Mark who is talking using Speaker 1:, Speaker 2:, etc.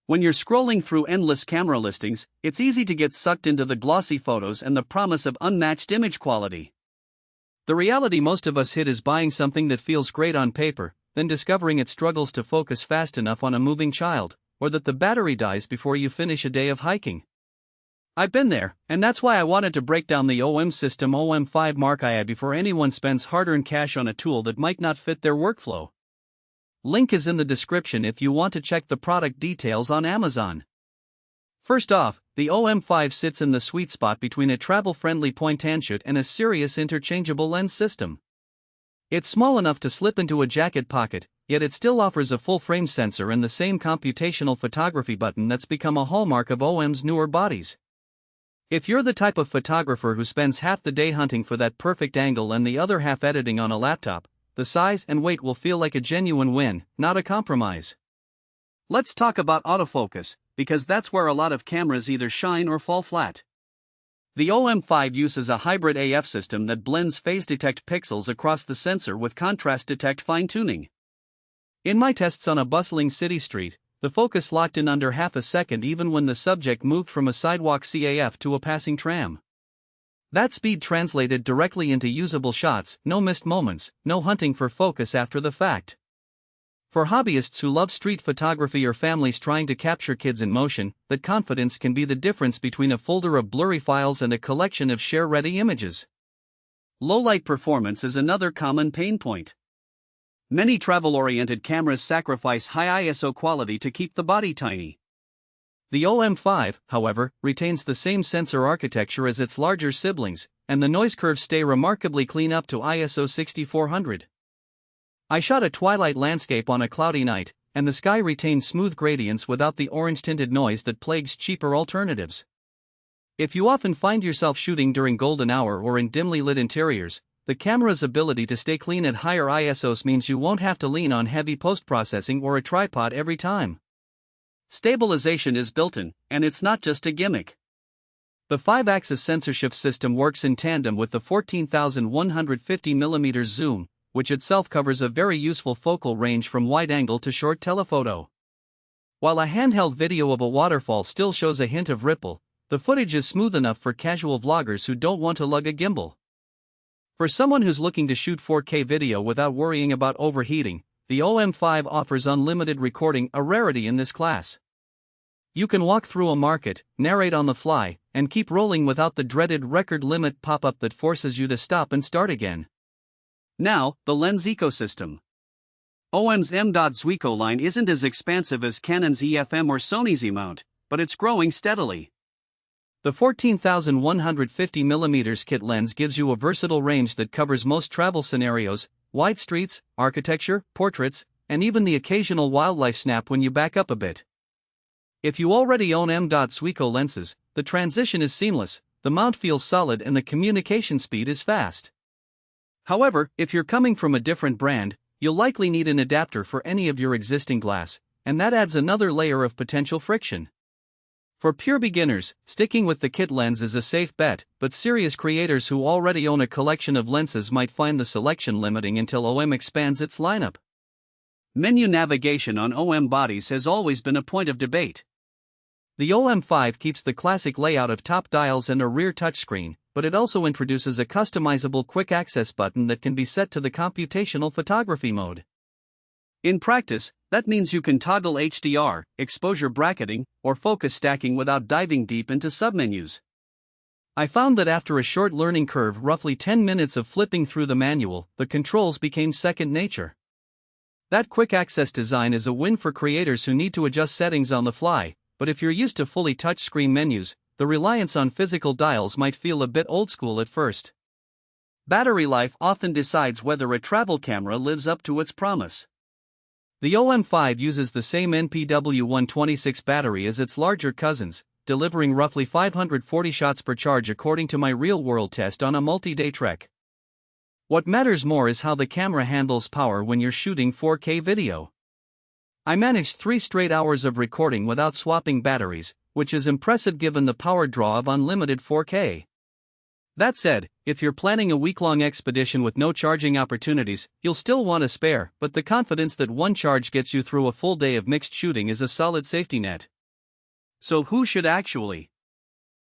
Speaker 1: When you're scrolling through endless camera listings, it's easy to get sucked into the glossy photos and the promise of unmatched image quality. The reality most of us hit is buying something that feels great on paper, then discovering it struggles to focus fast enough on a moving child, or that the battery dies before you finish a day of hiking. I've been there, and that's why I wanted to break down the OM System OM5 Mark II before anyone spends hard-earned cash on a tool that might not fit their workflow. Link is in the description if you want to check the product details on Amazon. First off, the OM5 sits in the sweet spot between a travel-friendly point-and-shoot and a serious interchangeable lens system. It's small enough to slip into a jacket pocket, yet it still offers a full-frame sensor and the same computational photography button that's become a hallmark of OM's newer bodies. If you're the type of photographer who spends half the day hunting for that perfect angle and the other half editing on a laptop, the size and weight will feel like a genuine win, not a compromise. Let's talk about autofocus, because that's where a lot of cameras either shine or fall flat. The OM5 uses a hybrid AF system that blends phase detect pixels across the sensor with contrast detect fine-tuning. In my tests on a bustling city street, the focus locked in under half a second even when the subject moved from a sidewalk CAF to a passing tram. That speed translated directly into usable shots, no missed moments, no hunting for focus after the fact. For hobbyists who love street photography or families trying to capture kids in motion, that confidence can be the difference between a folder of blurry files and a collection of share-ready images. Low-light performance is another common pain point. Many travel-oriented cameras sacrifice high ISO quality to keep the body tiny. The OM5, however, retains the same sensor architecture as its larger siblings, and the noise curves stay remarkably clean up to ISO 6400. I shot a twilight landscape on a cloudy night, and the sky retained smooth gradients without the orange-tinted noise that plagues cheaper alternatives. If you often find yourself shooting during golden hour or in dimly lit interiors, the camera's ability to stay clean at higher ISOs means you won't have to lean on heavy post-processing or a tripod every time. Stabilization is built-in, and it's not just a gimmick. The 5-axis sensor shift system works in tandem with the 14,150mm zoom, which itself covers a very useful focal range from wide-angle to short telephoto. While a handheld video of a waterfall still shows a hint of ripple, the footage is smooth enough for casual vloggers who don't want to lug a gimbal. For someone who's looking to shoot 4K video without worrying about overheating, the OM5 offers unlimited recording, a rarity in this class. You can walk through a market, narrate on the fly, and keep rolling without the dreaded record limit pop-up that forces you to stop and start again. Now, the lens ecosystem. OM's M.ZUIKO line isn't as expansive as Canon's EF-M or Sony's E-mount, but it's growing steadily. The 14,150mm kit lens gives you a versatile range that covers most travel scenarios, wide streets, architecture, portraits, and even the occasional wildlife snap when you back up a bit. If you already own M.ZUIKO lenses, the transition is seamless, the mount feels solid and the communication speed is fast. However, if you're coming from a different brand, you'll likely need an adapter for any of your existing glass, and that adds another layer of potential friction. For pure beginners, sticking with the kit lens is a safe bet, but serious creators who already own a collection of lenses might find the selection limiting until OM expands its lineup. Menu navigation on OM bodies has always been a point of debate. The OM5 keeps the classic layout of top dials and a rear touchscreen, but it also introduces a customizable quick access button that can be set to the computational photography mode. In practice, that means you can toggle HDR, exposure bracketing, or focus stacking without diving deep into submenus. I found that after a short learning curve, roughly 10 minutes of flipping through the manual, the controls became second nature. That quick access design is a win for creators who need to adjust settings on the fly, but if you're used to fully touchscreen menus, the reliance on physical dials might feel a bit old school at first. Battery life often decides whether a travel camera lives up to its promise. The OM5 uses the same NPW126 battery as its larger cousins, delivering roughly 540 shots per charge according to my real-world test on a multi-day trek. What matters more is how the camera handles power when you're shooting 4K video. I managed 3 straight hours of recording without swapping batteries, which is impressive given the power draw of unlimited 4K. That said, if you're planning a week-long expedition with no charging opportunities, you'll still want a spare, but the confidence that one charge gets you through a full day of mixed shooting is a solid safety net. So who should actually